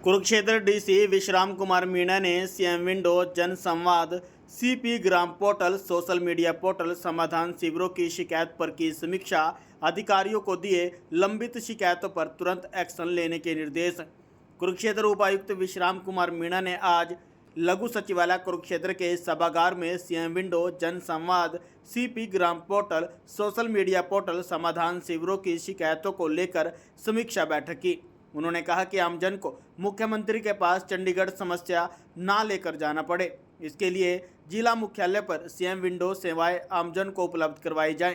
Kurukshetra DC विश्राम कुमार मीणा ने CM window जन संवाद, सीपी ग्राम पोर्टल, सोशल मीडिया पोर्टल, समाधान शिविरों की शिकायत पर की समीक्षा। अधिकारियों को दिए लंबित शिकायतों पर तुरंत एक्शन लेने के निर्देश। कुरुक्षेत्र उपायुक्त विश्राम कुमार मीणा ने आज लघु सचिवालय कुरुक्षेत्र के सभागार में सीएम विंडो जन संवाद, सीपी ग्राम पोर्टल, सोशल मीडिया पोर्टल, समाधान शिविरों की शिकायतों को लेकर समीक्षा बैठक की। उन्होंने कहा कि आमजन को मुख्यमंत्री के पास चंडीगढ़ समस्या ना लेकर जाना पड़े, इसके लिए जिला मुख्यालय पर सीएम विंडो सेवाएं आमजन को उपलब्ध करवाई जाएं।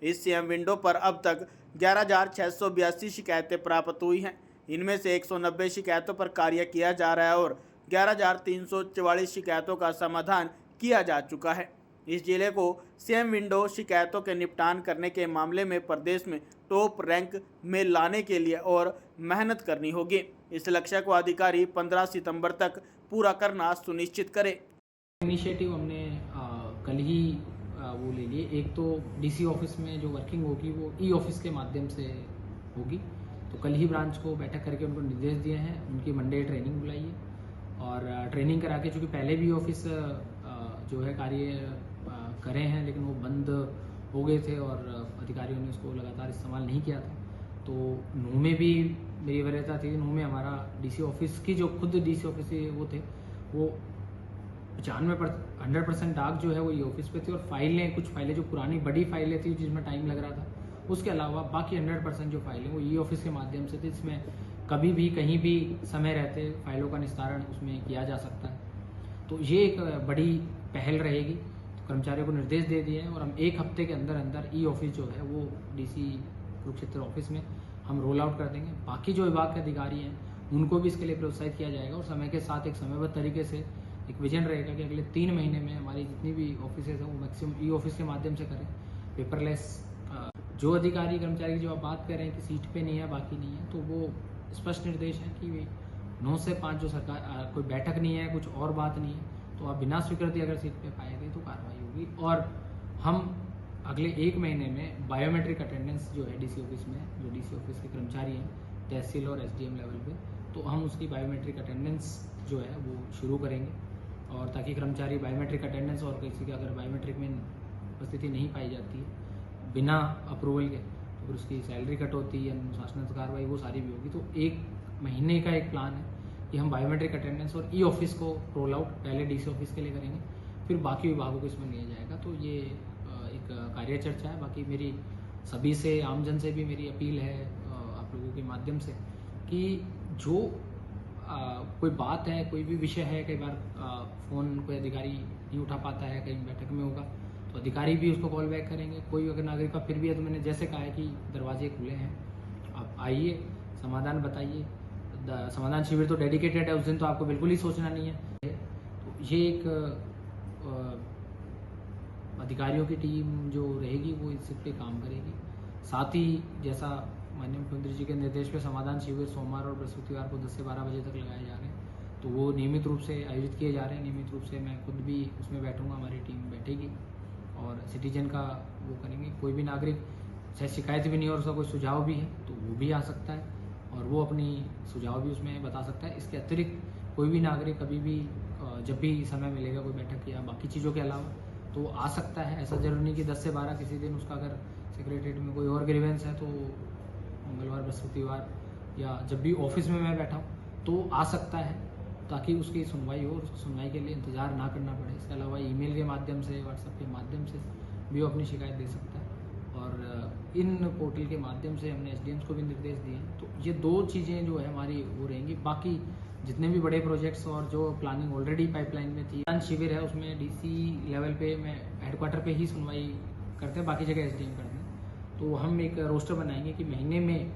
इस सीएम विंडो पर अब तक 11,682 शिकायतें प्राप्त हुई हैं। इनमें से 190 शिकायतों पर कार्य किया जा रहा है और 11,344 शिकायतों का समाधान किया जा चुका है। इस जिले को सीएम विंडो शिकायतों के निपटान करने के मामले में प्रदेश में टॉप रैंक में लाने के लिए और मेहनत करनी होगी। इस लक्ष्य को अधिकारी 15 सितंबर तक पूरा करना सुनिश्चित करें। इनिशिएटिव हमने कल ही वो ले लिए। एक तो डीसी ऑफिस में जो वर्किंग होगी वो ई ऑफिस के माध्यम से होगी, तो कल ही ब्रांच को बैठक करके उनको निर्देश दिए हैं। उनकी मंडे ट्रेनिंग बुलाई है और ट्रेनिंग करा के, चूँकि पहले भी ऑफिस जो है कार्य करे हैं लेकिन वो बंद हो गए थे और अधिकारियों ने उसको लगातार इस्तेमाल नहीं किया था। तो नूह में भी मेरी वरीयता थी। नूह में हमारा डीसी ऑफिस की जो खुद डीसी ऑफिस वो थे वो 100% डाक जो है वो ये ऑफिस पे थी और फाइलें, कुछ फाइलें जो पुरानी बड़ी फाइलें थी जिसमें टाइम लग रहा था, उसके अलावा बाकी 100% जो फाइलें वो ई ऑफिस के माध्यम से थी, जिसमें कभी भी कहीं भी समय रहते फाइलों का निस्तारण उसमें किया जा सकता है। तो ये एक बड़ी पहल रहेगी। तो कर्मचारियों को निर्देश दे दिए हैं और हम एक हफ्ते के अंदर अंदर ई ऑफिस जो है वो डीसी कुरुक्षेत्र ऑफिस में हम रोल आउट कर देंगे। बाकी जो विभाग के अधिकारी हैं उनको भी इसके लिए प्रोत्साहित किया जाएगा और समय के साथ एक समयबद्ध तरीके से एक विजन रहेगा कि अगले 3 महीने में हमारी जितनी भी ऑफिस हैं वो मैक्सिमम ई ऑफिस के माध्यम से करें, पेपरलेस। जो अधिकारी कर्मचारी की जो आप बात कर रहे हैं कि सीट पे नहीं है, बाकी नहीं है, तो वो स्पष्ट निर्देश है कि 9 से 5 जो सरकार कोई बैठक नहीं है, कुछ और बात नहीं है, तो आप बिना स्वीकृति अगर सीट पे पाए गए तो कार्रवाई होगी। और हम अगले 1 महीने में बायोमेट्रिक अटेंडेंस जो है डीसी ऑफिस में, जो डीसी ऑफिस के कर्मचारी हैं तहसील और एसडीएम लेवल पे, तो हम उसकी बायोमेट्रिक अटेंडेंस जो है वो शुरू करेंगे और ताकि कर्मचारी बायोमेट्रिक अटेंडेंस और किसी का अगर बायोमेट्रिक में उपस्थिति नहीं पाई जाती है बिना अप्रूवल के, तो फिर उसकी सैलरी कट होती है, अनुशासनात्मक कार्रवाई वो सारी भी होगी। तो 1 महीने का एक प्लान है कि हम बायोमेट्रिक अटेंडेंस और ई ऑफिस को रोल आउट पहले डीसी ऑफिस के लिए करेंगे, फिर बाकी विभागों को इसमें लिया जाएगा। तो ये एक कार्य चर्चा है। बाकी मेरी सभी से, आमजन से भी मेरी अपील है आप लोगों के माध्यम से कि जो कोई बात है, कोई भी विषय है, कई बार फ़ोन कोई अधिकारी नहीं उठा पाता है, कहीं बैठक में होगा तो अधिकारी भी उसको कॉल बैक करेंगे। कोई अगर नागरिक का फिर भी है तो मैंने जैसे कहा है कि दरवाजे खुले हैं, आप आइए, समाधान बताइए। समाधान शिविर तो डेडिकेटेड है, उस दिन तो आपको बिल्कुल ही सोचना नहीं है। तो ये एक अधिकारियों की टीम जो रहेगी वो इस पे काम करेगी। साथ ही जैसा माननीय मुख्यमंत्री जी के निर्देश पे समाधान शिविर सोमवार और बृहस्पतिवार को 10 से 12 बजे तक लगाए जा रहे हैं, तो वो नियमित रूप से आयोजित किए जा रहे हैं। नियमित रूप से मैं खुद भी उसमें बैठूंगा, हमारी टीम बैठेगी और सिटीजन का वो करेंगे। कोई भी नागरिक चाहे शिकायत भी नहीं और उसका कोई सुझाव भी है तो वो भी आ सकता है और वो अपनी सुझाव भी उसमें बता सकता है। इसके अतिरिक्त कोई भी नागरिक कभी भी जब भी समय मिलेगा कोई बैठक या बाकी चीज़ों के अलावा तो आ सकता है। ऐसा जरूरी नहीं कि 10 से 12 किसी दिन उसका अगर सेक्रेटरीट में कोई और ग्रीवेंस है तो मंगलवार, बृहस्पतिवार या जब भी ऑफिस में मैं बैठा हूँ तो आ सकता है, ताकि उसकी सुनवाई हो और उसकी सुनवाई के लिए इंतज़ार ना करना पड़े। इसके अलावा ईमेल के माध्यम से, व्हाट्सएप के माध्यम से भी वो अपनी शिकायत दे सकता है और इन पोर्टल के माध्यम से हमने एसडीएम्स को भी निर्देश दिए हैं। तो ये 2 चीज़ें जो है हमारी वो रहेंगी। बाकी जितने भी बड़े प्रोजेक्ट्स और जो प्लानिंग ऑलरेडी पाइपलाइन में थी, शिविर है उसमें डीसी लेवल पे मैं हेडक्वार्टर पे ही सुनवाई करते हैं, बाकी जगह एसडीएम करते हैं। तो हम एक रोस्टर बनाएंगे कि महीने में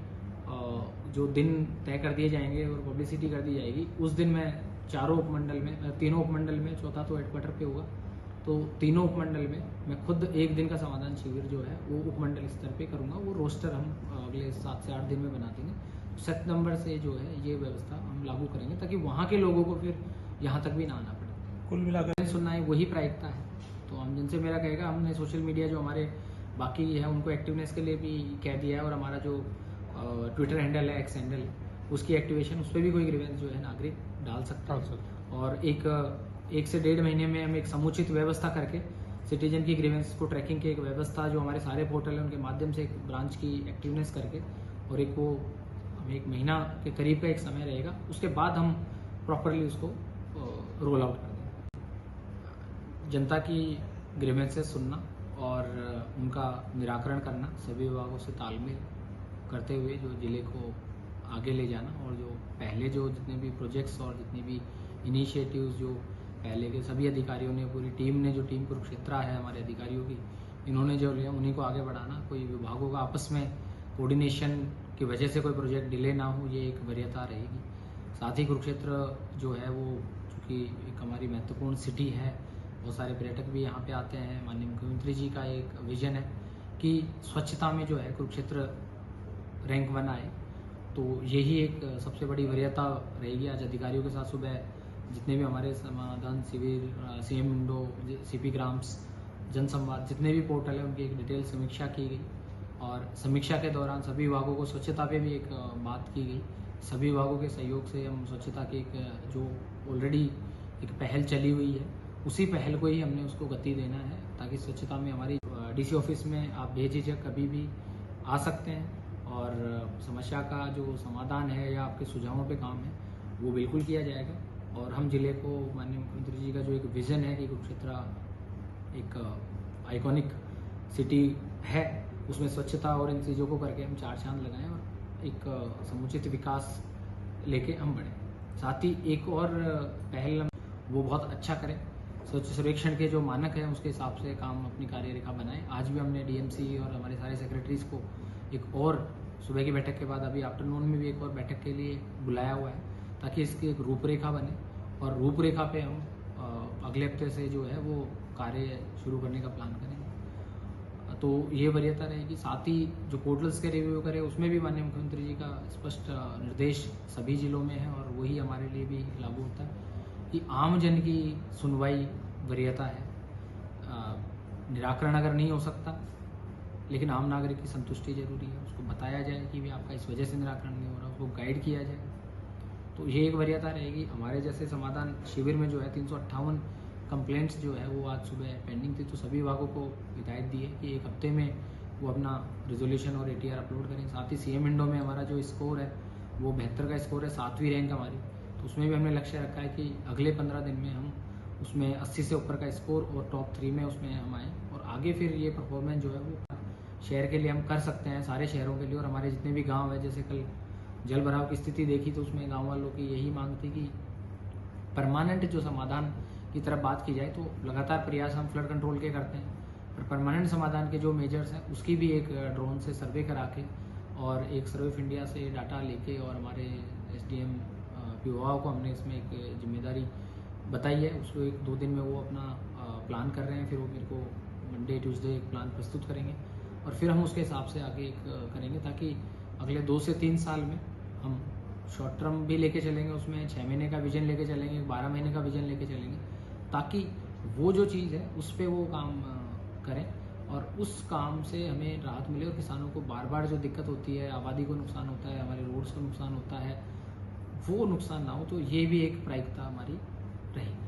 जो दिन तय कर दिए जाएंगे और पब्लिसिटी कर दी जाएगी, उस दिन मैं 4 उपमंडल में, 3 उपमंडल में, चौथा तो हेडक्वार्टर पे होगा, तो तीनों उपमंडल में मैं खुद 1 दिन का समाधान शिविर जो है वो उपमंडल स्तर पे करूंगा। वो रोस्टर हम अगले 7 से 8 दिन में बना देंगे। 7 नंबर से जो है ये व्यवस्था हम लागू करेंगे ताकि वहाँ के लोगों को फिर यहाँ तक भी ना आना पड़े। कुल मिलाकर सुनना है वही प्रायिकता है। तो हम जिनसे मेरा कहेगा, हमने सोशल मीडिया जो हमारे बाकी है उनको एक्टिवनेस के लिए भी कह दिया है और हमारा जो ट्विटर हैंडल है, एक्स हैंडल है, उसकी एक्टिवेशन, उस पर भी कोई ग्रीवेंस जो है नागरिक डाल सकता है। और एक से 1.5 महीने में हम एक समुचित व्यवस्था करके सिटीजन की ग्रीवेंस को ट्रैकिंग की एक व्यवस्था जो हमारे सारे पोर्टल हैं उनके माध्यम से एक ब्रांच की एक्टिवनेस करके, और एक वो हमें 1 महीना के करीब का एक समय रहेगा, उसके बाद हम प्रॉपरली उसको रोल आउट कर दें। जनता की ग्रीवेंसेस सुनना और उनका निराकरण करना, सभी विभागों से तालमेल करते हुए जो जिले को आगे ले जाना, और जो पहले जो जितने भी प्रोजेक्ट्स और जितने भी इनिशिएटिव्स जो पहले के सभी अधिकारियों ने, पूरी टीम ने, जो टीम कुरुक्षेत्र है हमारे अधिकारियों की, इन्होंने जो लिया उन्हीं को आगे बढ़ाना। कोई विभागों का आपस में कोऑर्डिनेशन की वजह से कोई प्रोजेक्ट डिले ना हो, ये एक वरीयता रहेगी। साथ ही कुरुक्षेत्र जो है वो चूँकि एक हमारी महत्वपूर्ण सिटी है, बहुत सारे पर्यटक भी यहाँ पे आते हैं। माननीय मुख्यमंत्री जी का एक विजन है कि स्वच्छता में जो है कुरुक्षेत्र रैंक 1 आए, तो यही एक सबसे बड़ी वरीयता रहेगी। आज अधिकारियों के साथ सुबह जितने भी हमारे समाधान शिविर, सीएम विंडो, सीपी ग्राम्स, जनसंवाद, जितने भी पोर्टल है उनकी एक डिटेल समीक्षा की गई, और समीक्षा के दौरान सभी विभागों को स्वच्छता पे भी एक बात की गई। सभी विभागों के सहयोग से हम स्वच्छता की एक जो ऑलरेडी एक पहल चली हुई है, उसी पहल को ही हमने उसको गति देना है, ताकि स्वच्छता में हमारी डीसी ऑफिस में आप बेझिझक कभी भी आ सकते हैं, और समस्या का जो समाधान है या आपके सुझावों पे काम है वो बिल्कुल किया जाएगा। और हम जिले को, माननीय मुख्यमंत्री जी का जो एक विज़न है कि कुरुक्षेत्र एक आइकॉनिक सिटी है, उसमें स्वच्छता और इन चीज़ों को करके हम 4 चांद लगाएं और एक समुचित विकास लेके हम बढ़ें। साथ ही एक और पहल हम वो बहुत अच्छा करें, स्वच्छ सर्वेक्षण के जो मानक हैं उसके हिसाब से काम अपनी कार्यरेखा बनाएं। आज भी हमने डीएमसी और हमारे सारे सेक्रेटरीज को एक और सुबह की बैठक के बाद अभी आफ्टरनून में भी एक और बैठक के लिए बुलाया हुआ है, ताकि इसकी एक रूपरेखा बने, और रूपरेखा पे हम अगले हफ्ते से जो है वो कार्य शुरू करने का प्लान करेंगे। तो ये वरीयता रहेगी। साथ ही जो पोर्टल्स के रिव्यू करें उसमें भी माननीय मुख्यमंत्री जी का स्पष्ट निर्देश सभी जिलों में है, और वही हमारे लिए भी लागू होता है कि आम जन की सुनवाई वरीयता है। निराकरण अगर नहीं हो सकता, लेकिन आम नागरिक की संतुष्टि जरूरी है, उसको बताया जाए कि भी आपका इस वजह से निराकरण नहीं हो रहा, उसको गाइड किया जाए, तो ये एक वरीयता रहेगी। हमारे जैसे समाधान शिविर में जो है 358 कंप्लेंट्स जो है वो आज सुबह पेंडिंग थी, तो सभी विभागों को हिदायत दी है कि 1 हफ्ते में वो अपना रिजोल्यूशन और एटीआर अपलोड करें। साथ ही सीएम विंडो में हमारा जो स्कोर है वो 72 का स्कोर है, 7वीं रैंक हमारी, तो उसमें भी हमने लक्ष्य रखा है कि अगले 15 दिन में हम उसमें 80 से ऊपर का स्कोर और टॉप 3 में उसमें हम आएँ, और आगे फिर ये परफॉर्मेंस जो है वो शहर के लिए हम कर सकते हैं, सारे शहरों के लिए। और हमारे जितने भी गांव है, जैसे कल जल भराव की स्थिति देखी तो उसमें गांव वालों की यही मांग थी कि परमानेंट जो समाधान की तरफ बात की जाए, तो लगातार प्रयास हम फ्लड कंट्रोल के करते हैं, पर परमानेंट समाधान के जो मेजर्स हैं उसकी भी एक ड्रोन से सर्वे करा के और एक सर्वे ऑफ इंडिया से डाटा लेके, और हमारे एसडीएम पीओ को हमने इसमें एक जिम्मेदारी बताई है, उसको 1-2 दिन में वो अपना प्लान कर रहे हैं। फिर वो मेरे को मंडे ट्यूसडे एक प्लान प्रस्तुत करेंगे, और फिर हम उसके हिसाब से आगे करेंगे, ताकि अगले 2 से 3 साल में हम शॉर्ट टर्म भी लेके चलेंगे, उसमें 6 महीने का विजन लेके चलेंगे, 12 महीने का विजन लेके चलेंगे, ताकि वो जो चीज़ है उस पर वो काम करें और उस काम से हमें राहत मिले, और किसानों को बार बार जो दिक्कत होती है, आबादी को नुकसान होता है, हमारे रोड्स को नुकसान होता है, वो नुकसान ना हो। तो ये भी एक प्रायिकता हमारी रहेगी।